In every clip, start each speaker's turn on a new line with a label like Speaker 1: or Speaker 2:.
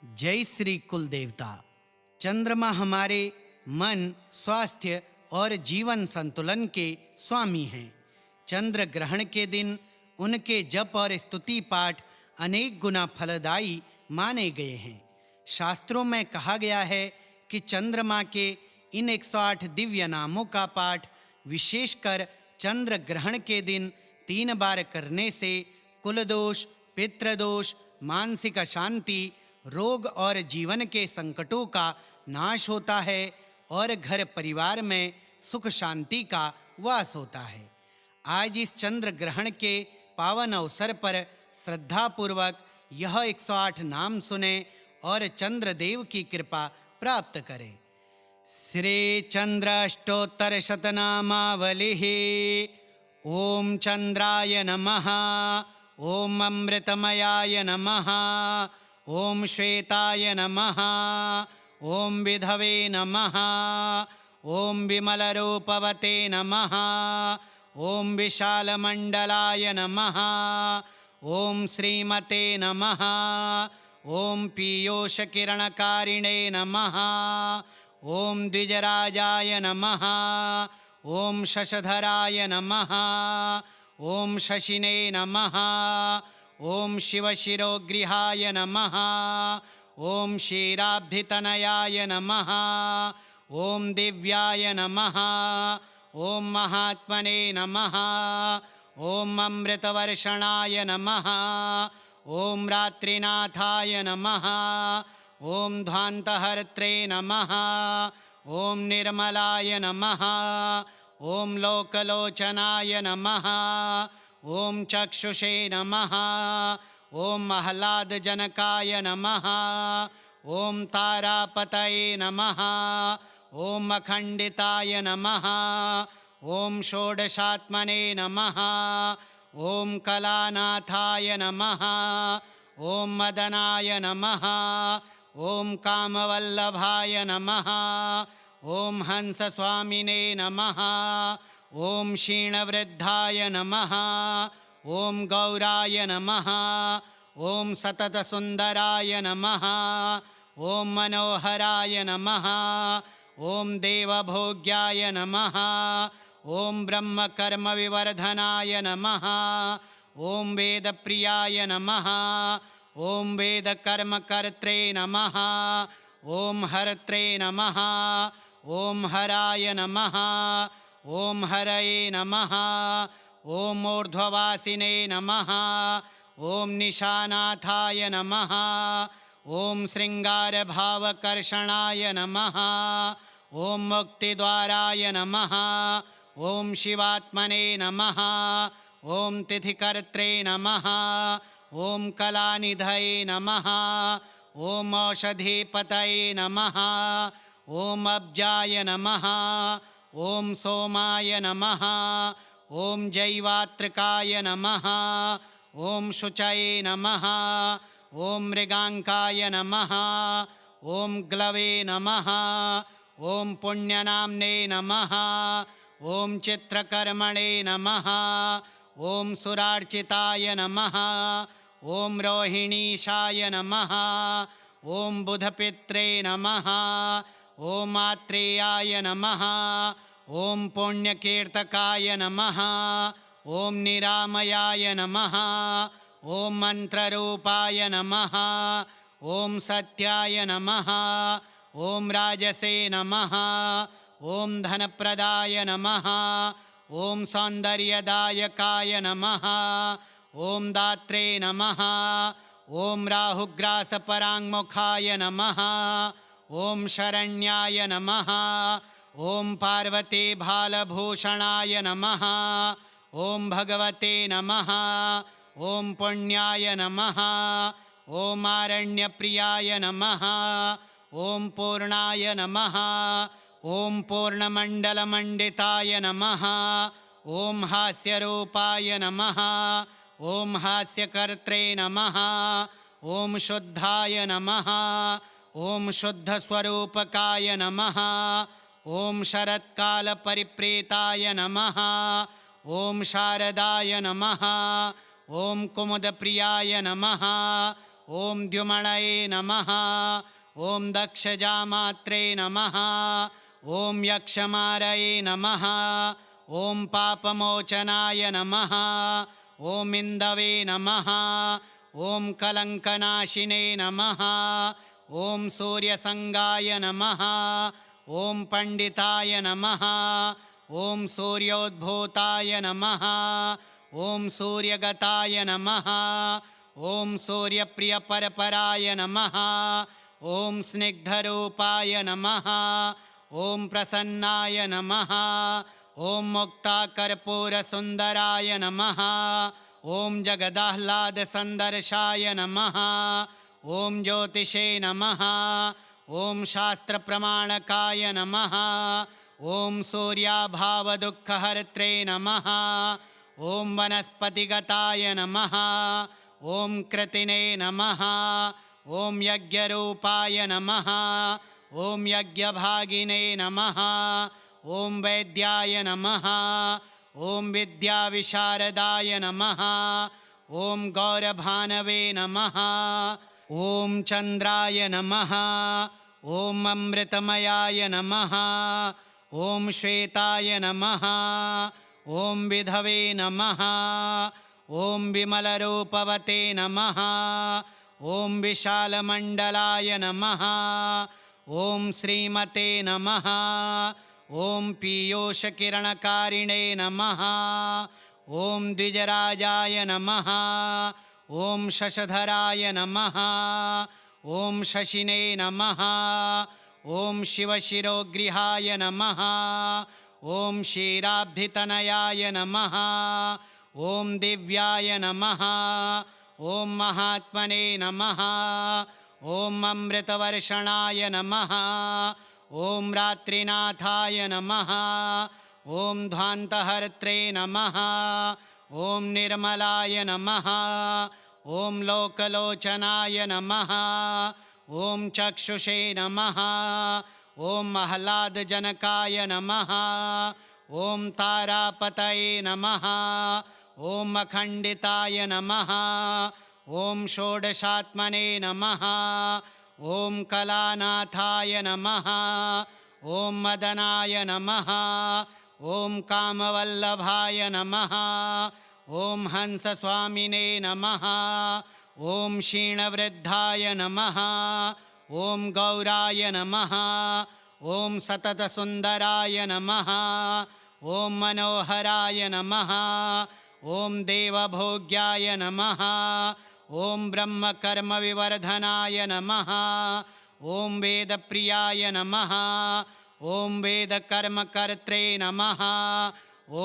Speaker 1: जय श्री कुल देवता। चंद्रमा हमारे मन, स्वास्थ्य और जीवन संतुलन के स्वामी हैं। चंद्र ग्रहण के दिन उनके जप और स्तुति पाठ अनेक गुना फलदायी माने गए हैं। शास्त्रों में कहा गया है कि चंद्रमा के इन 108 दिव्य नामों का पाठ विशेषकर चंद्र ग्रहण के दिन 3 बार करने से कुलदोष, पितृदोष, मानसिक अशांति, रोग और जीवन के संकटों का नाश होता है और घर परिवार में सुख शांति का वास होता है। आज इस चंद्र ग्रहण के पावन अवसर पर श्रद्धापूर्वक यह 108 नाम सुने और चंद्रदेव की कृपा प्राप्त करें। श्री चंद्राष्टोत्तर शतनामावलिः। ओम चंद्राय नमः। ओम अमृतमयाय नमः। ओम श्वेताय नमः। ओम विधवे नमः। ओम विमलरूपवते नमः। ओम विशालमंडलाय नमः। ओम श्रीमते नमः। ओम पीयूषकिरणकारिणे नमः। ओम द्विजराजाय नमः। ओम शशधराय नमः। ओम शशिने नमः। ओम शिवशिरोगृहाय नमः। ओम क्षीराब्धितनयाय नमः। ओम दिव्याय नमः। ओम महात्मने नमः। ओम अमृतवर्षणाय नमः। ओम रात्रिनाथाय नमः। ओम ध्वान्तहर्त्रे नमः। ओम निर्मलाय नमः। ओम लोकलोचनाय नमः। ओम चक्षुषे नमः। ओम आह्लादजनकाय नमः। ओम तारापतये नमः। ओम अखंडिताय नमः। ओम षोडशात्मने नमः। ओम कलानाथाय नमः। ओम मदनाय नमः। ओम कामवल्लभाय नमः। ओम हंसस्वामिने नमः। ओम क्षीणवृद्धाय नमः। ओम गौराय नमः। ओम सततसुंदराय नमः। ओम मनोहराय नमः। ओम देवभोग्याय नमः। ओम ब्रह्मकर्मविवर्धनाय नमः। ओम वेदप्रियाय नमः। ओम वेदकर्मकर्त्रे नमः। ओम हर्त्रे नमः। ओम हराय नमः। ओम हरये नमः। ओम ऊर्ध्ववासिने नमः। ओम निशानाथाय नमः। ओम श्रृंगारभावकर्षणाय नमः। ओम मुक्तिद्वाराय नमः। ओम शिवात्मने नमः। ओम तिथिकर्त्रे नमः। ओम कलानिधये नमः। ओम औषधीपतये नमः। ओम अब्जाय नमः। ओम सोमाय नमः। ओम जैवात्रिकाय नमः। ओम शुचये नमः। ओम मृगांकाय नमः। ओम ग्लवे नमः। ओम पुण्यनाम्ने नमः। ओम चित्रकर्मणे नमः। ओम सुरार्चिताय नमः। ओम रोहिणीशाय नमः। ओम बुधपित्रे नमः। ओम आत्रेयाय नमः। ओम पुण्यकीर्तकाय नमः। ओम निरामयाय नमः। ओम मंत्ररूपाय नमः। ओम सत्याय नमः। ओम राजसे नमः। ओम धनप्रदाय नमः। ओम सौंदर्यदायकाय नमः। ओम दात्रे नमः। ओम राहुग्रासपराङ्मुखाय नमः। ओम शरण्याय नमः। ओम पार्वती भालभूषणाय नमः। ओम भगवते नमः। ओम पुण्याय नमः। ओम आरण्यप्रियाय नमः। ओम पूर्णाय नमः। ओम पूर्णमण्डलमण्डिताय नमः। ओम हास्यरूपाय नमः। ओम हास्यकर्त्रे नमः। ओम शुद्धाय नमः। ओम शुद्धस्वरूपकाय नमः। ओम शरत्कालपरिप्रीताय नमः। ओम शारदाय नमः। ओम कुमुदप्रियाय नमः। ॐ द्युमणये नमः ॐ दक्षजामात्रे नमः ॐ यक्षमारये नमः ॐ पापमोचनाय नमः ॐ इन्दवे नमः ॐ कलङ्कनाशिने नमः ॐ सूर्यसङ्गाय नमः ॐ पण्डिताय नमः ॐ सूर्योद्भूताय नमः ॐ सूर्यगताय नमः ॐ सूर्यप्रियपरपराय नमः ॐ स्निग्धरूपाय नमः ॐ प्रसन्नाय नमः ॐ मुक्ताकर्पूरसुन्दराय नमः ॐ जगदाह्लादसन्दर्शाय नमः ॐ ज्योतिषे नमः ॐ शास्त्रप्रमाणकाय नमः ॐ सूर्याभावदुःखहर्त्रे नमः ॐ वनस्पतिगताय नमः ॐ कृतिने नमः ॐ यज्ञरूपाय नमः ॐ यज्ञभागिने नमः ॐ वैद्याय नमः ॐ विद्याविशारदाय नमः ॐ गौरभानवे नमः ॐ चन्द्राय नमः ॐ अमृतमयाय नमः ॐ श्वेताय नमः ॐ विधवे नमः ॐ विमलरूपवते नमः ॐ विशालमण्डलाय नमः ॐ श्रीमते नमः ॐ पीयूषकिरणकारिणे नमः ॐ द्विजराजाय नमः ॐ शशधराय नमः ॐ शशिने नमः ॐ शिवशिरोगृहाय नमः ॐ क्षीराब्धितनयाय नमः ॐ दिव्याय नमः ॐ महात्मने नमः ॐ अमृतवर्षणाय नमः ॐ रात्रिनाथाय नमः ॐ ध्वान्तहर्त्रे नमः ॐ निर्मलाय नमः ॐ लोकलोचनाय नमः ॐ चक्षुषे नमः ॐ आह्लादजनकाय नमः ॐ तारापतये नमः ॐ अखण्डिताय नमः ॐ षोडशात्मने नमः ॐ कलानाथाय नमः ॐ मदनाय नमः ॐ कामवल्लभाय नमः ॐ हंसस्वामिने नमः ॐ क्षीणवृद्धाय नमः ॐ गौराय नमः ॐ सततसुन्दराय नमः ॐ मनोहराय नमः ॐ देवभोग्याय नमः ॐ ब्रह्मकर्मविवर्धनाय नमः ॐ वेदप्रियाय नमः ॐ वेदकर्मकर्त्रे नमः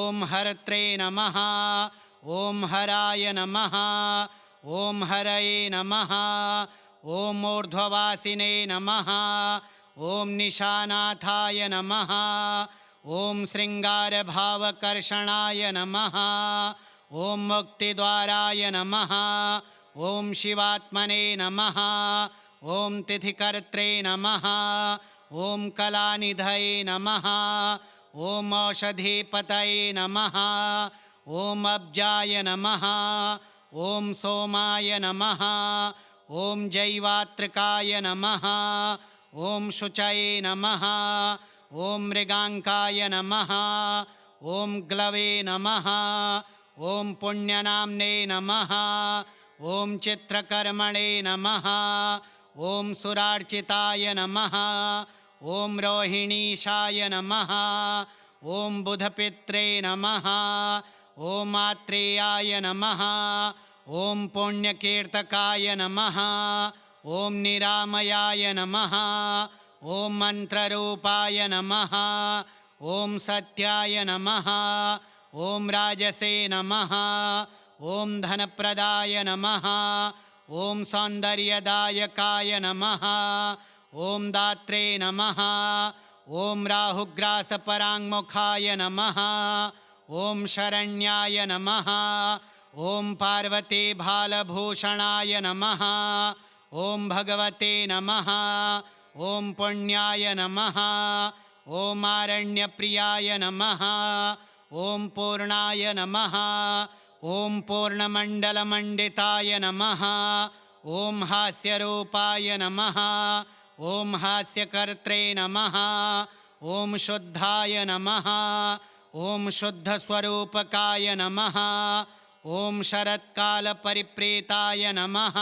Speaker 1: ॐ हर्त्रे नमः ॐ हराय नमः ॐ हरये नमः ॐ ऊर्ध्ववासिने नमः ॐ निशानाथाय नमः ॐ शृङ्गारभावकर्षणाय नमः ॐ मुक्तिद्वाराय नमः ॐ शिवात्मने नमः ॐ तिथिकर्त्रे नमः ॐ कलानिधये नमः ॐ औषधीपतये नमः ॐ अब्जाय नमः ॐ सोमाय नमः ॐ जैवात्रिकाय नमः ॐ शुचये नमः ॐ मृगाङ्काय नमः ॐ ग्लवे नमः ॐ पुण्यनाम्ने नमः ॐ चित्रकर्मणे नमः ॐ सुरार्चिताय नमः ॐ रोहिणीशाय नमः ॐ बुधपित्रे नमः ॐ आत्रेयाय नमः ॐ पुण्यकीर्तकाय नमः ॐ निरामयाय नमः ॐ मन्त्ररूपाय नमः ॐ सत्याय नमः ॐ राजसे नमः ॐ धनप्रदाय नमः ॐ सौन्दर्यदायकाय नमः ॐ दात्रे नमः ॐ राहुग्रासपराङ्मुखाय नमः ॐ शरण्याय नमः ॐ पार्वतीभालभूषणाय नमः ॐ भगवते नमः ॐ पुण्याय नमः ॐ आरण्यप्रियाय नमः ॐ पूर्णाय नमः ॐ पूर्णमण्डलमण्डिताय नमः ॐ हास्यरूपाय नमः ॐ हास्यकर्त्रे नमः ॐ शुद्धाय नमः ॐ शुद्धस्वरूपकाय नमः ॐ शरत्कालपरिप्रीताय नमः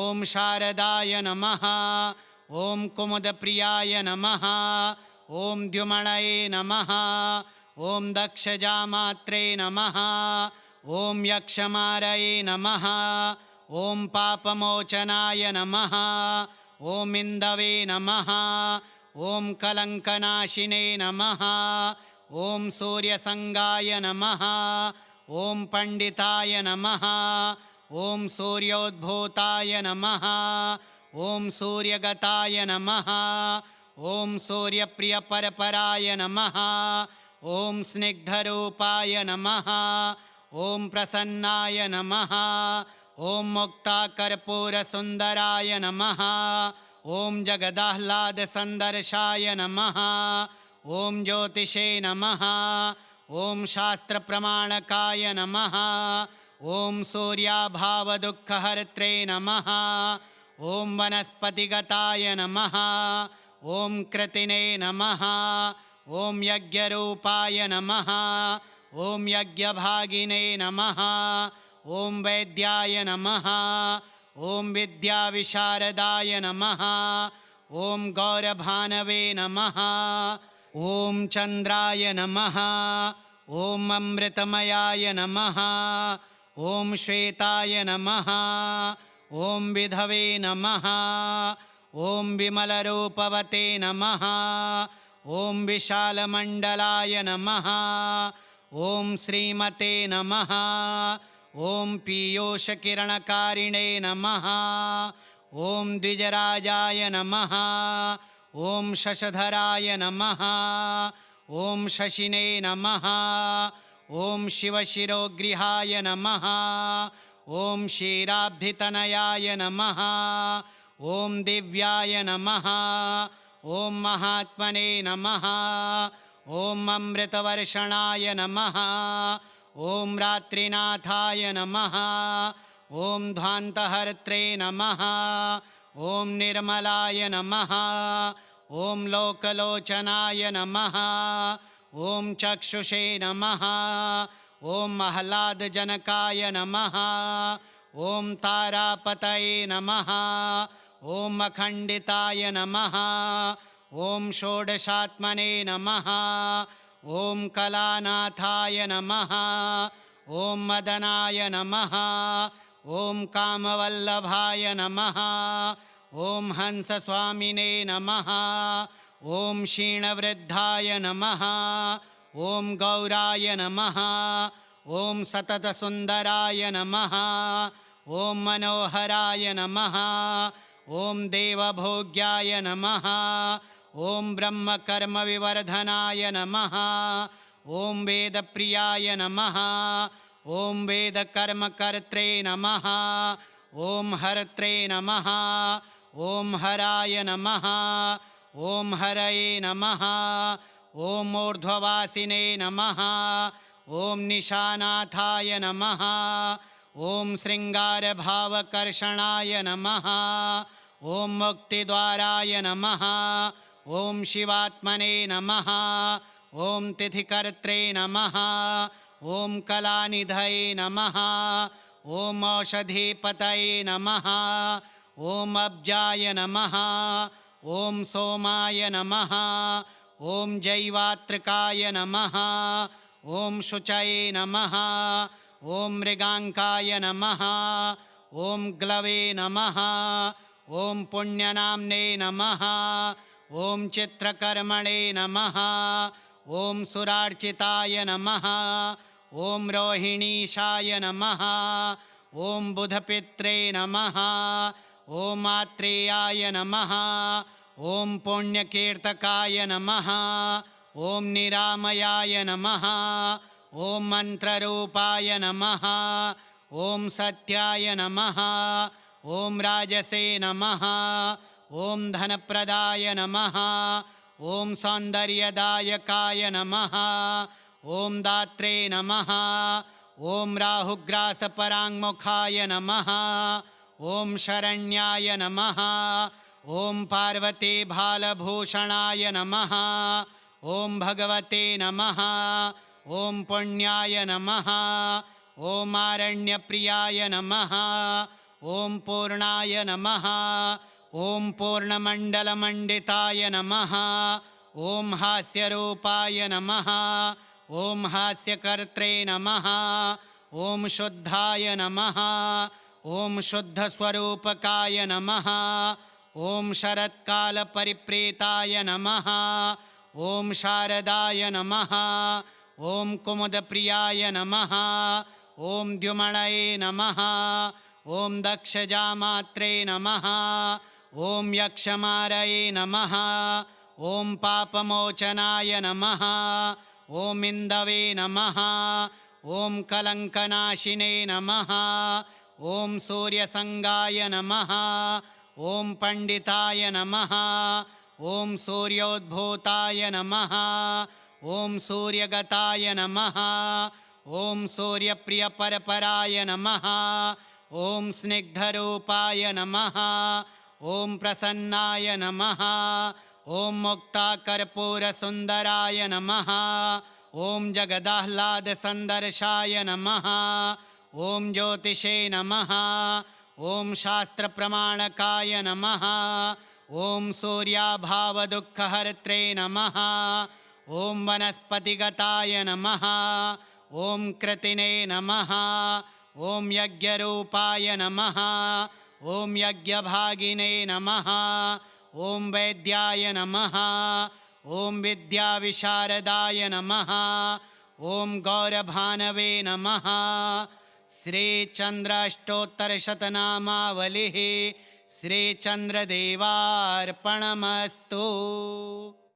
Speaker 1: ॐ शारदाय नमः ॐ कुमुदप्रियाय नमः ॐ द्युमणये नमः ॐ दक्षजामात्रे नमः ॐ यक्षमारये नमः ॐ पापमोचनाय नमः ॐ इन्दवे नमः ॐ कलङ्कनाशिने नमः ॐ सूर्यसङ्गाय नमः ॐ पण्डिताय नमः ॐ सूर्योद्भूताय नमः ॐ सूर्यगताय नमः ॐ सूर्यप्रियपरपराय नमः ॐ स्निग्धरूपाय नमः ॐ प्रसन्नाय नमः ॐ मुक्ताकर्पूरसुन्दराय नमः ॐ जगदाह्लादसन्दर्शाय नमः ॐ ज्योतिषे नमः ॐ शास्त्रप्रमाणकाय नमः ॐ सूर्याभावदुःखहर्त्रे नमः ॐ वनस्पतिगताय नमः ॐ कृतिने नमः ॐ यज्ञरूपाय नमः ॐ यज्ञभागिने नमः ॐ वैद्याय नमः ॐ विद्याविशारदाय नमः ॐ गौरभानवे नमः ॐ चन्द्राय नमः ॐ अमृतमयाय नमः ॐ श्वेताय नमः ॐ विधवे नमः ॐ विमलरूपवते नमः ॐ विशालमण्डलाय नमः ॐ श्रीमते नमः ॐ पीयूषकिरणकारिणे नमः ॐ द्विजराजाय नमः ॐ शशधराय नमः ॐ शशिने नमः ॐ शिवशिरोगृहाय नमः ॐ क्षीराब्धितनयाय नमः ॐ दिव्याय नमः ॐ महात्मने नमः ॐ अमृतवर्षणाय नमः ॐ रात्रिनाथाय नमः ॐ ध्वान्तहर्त्रे नमः ॐ निर्मलाय नमः ॐ लोकलोचनाय नमः ॐ चक्षुषे नमः ॐ आह्लादजनकाय नमः ॐ तारापतये नमः ॐ अखण्डिताय नमः ॐ षोडशात्मने नमः ॐ कलानाथाय नमः ॐ मदनाय नमः ॐ कामवल्लभाय नमः ॐ हंसस्वामिने नमः ॐ क्षीणवृद्धाय नमः ॐ गौराय नमः ॐ सततसुन्दराय नमः ॐ मनोहराय नमः ॐ देवभोग्याय नमः ॐ ब्रह्मकर्मविवर्धनाय नमः ॐ वेदप्रियाय नमः ॐ वेदकर्मकर्त्रे नमः ॐ हर्त्रे नमः ॐ हराय नमः ॐ हरये नमः ॐ ऊर्ध्ववासिने नमः ॐ निशानाथाय नमः ॐ शृङ्गारभावकर्षणाय नमः ॐ मुक्तिद्वाराय नमः ॐ शिवात्मने नमः ॐ तिथिकर्त्रे नमः ॐ कलानिधये नमः ॐ औषधीपतये नमः ॐ अब्जाय नमः ॐ सोमाय नमः ॐ जैवात्रिकाय नमः ॐ शुचये नमः ॐ मृगाङ्काय नमः ॐ ग्लवे नमः ॐ पुण्यनाम्ने नमः ॐ चित्रकर्मणे नमः ॐ सुरार्चिताय नमः ॐ रोहिणीशाय नमः ॐ बुधपित्रे नमः ॐ आत्रेयाय नमः ॐ पुण्यकीर्तकाय नमः ॐ निरामयाय नमः ॐ मन्त्ररूपाय नमः ॐ सत्याय नमः ॐ राजसे नमः ॐ धनप्रदाय नमः ॐ सौन्दर्यदायकाय नमः ॐ दात्रे नमः ॐ राहुग्रासपराङ्मुखाय नमः ॐ शरण्याय नमः ॐ पार्वतीभालभूषणाय नमः ॐ भगवते नमः ॐ पुण्याय नमः ॐ आरण्यप्रियाय नमः ॐ पूर्णाय नमः ॐ पूर्णमण्डलमण्डिताय नमः ॐ हास्यरूपाय नमः ॐ हास्यकर्त्रे नमः ॐ शुद्धाय नमः ॐ शुद्धस्वरूपकाय नमः ॐ शरत्कालपरिप्रीताय नमः ॐ शारदाय नमः ॐ कुमुदप्रियाय नमः ॐ द्युमणये नमः ॐ दक्षजामात्रे नमः ॐ यक्षमारये नमः ॐ पापमोचनाय नमः ॐ इन्दवे नमः ॐ कलङ्कनाशिने नमः ॐ सूर्यसङ्गाय नमः ॐ पण्डिताय नमः ॐ सूर्योद्भूताय नमः ॐ सूर्यगताय नमः ॐ सूर्यप्रियपरपराय नमः ॐ स्निग्धरूपाय नमः ॐ प्रसन्नाय नमः ॐ मुक्ताकर्पूरसुन्दराय नमः ॐ जगदाह्लादसन्दर्शाय नमः ॐ ज्योतिषे नमः ॐ शास्त्रप्रमाणकाय नमः ॐ सूर्याभावदुःखहर्त्रे नमः ॐ वनस्पतिगताय नमः ॐ कृतिने नमः ॐ यज्ञरूपाय नमः ॐ यज्ञभागिने नमः ॐ वैद्याय नमः ॐ विद्याविशारदाय नमः ॐ गौरभानवे नमः श्रीचन्द्राष्टोत्तरशतनामावलिः श्रीचन्द्रदेवार्पणमस्तु।